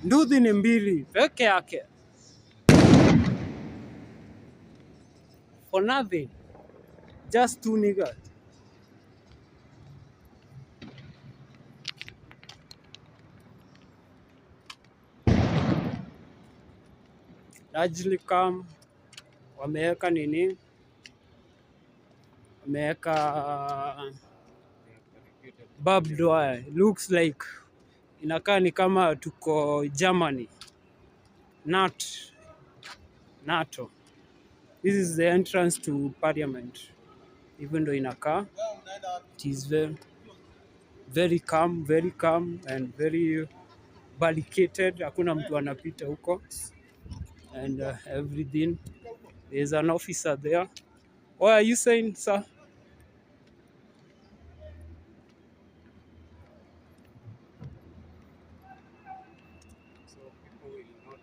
Nduthi ni mbili peke yake. For nothing. Just two niggas. Largely calm. Wameweka nini? Wameweka barbed wire. Looks like inakaa ni kama tuko Germany. NATO. This is the entrance to parliament. Even though inakaa, it is very calm and very barricaded. Hakuna mtu anapita huko. And everything. There's an officer there. What are you saying, sir? So people will not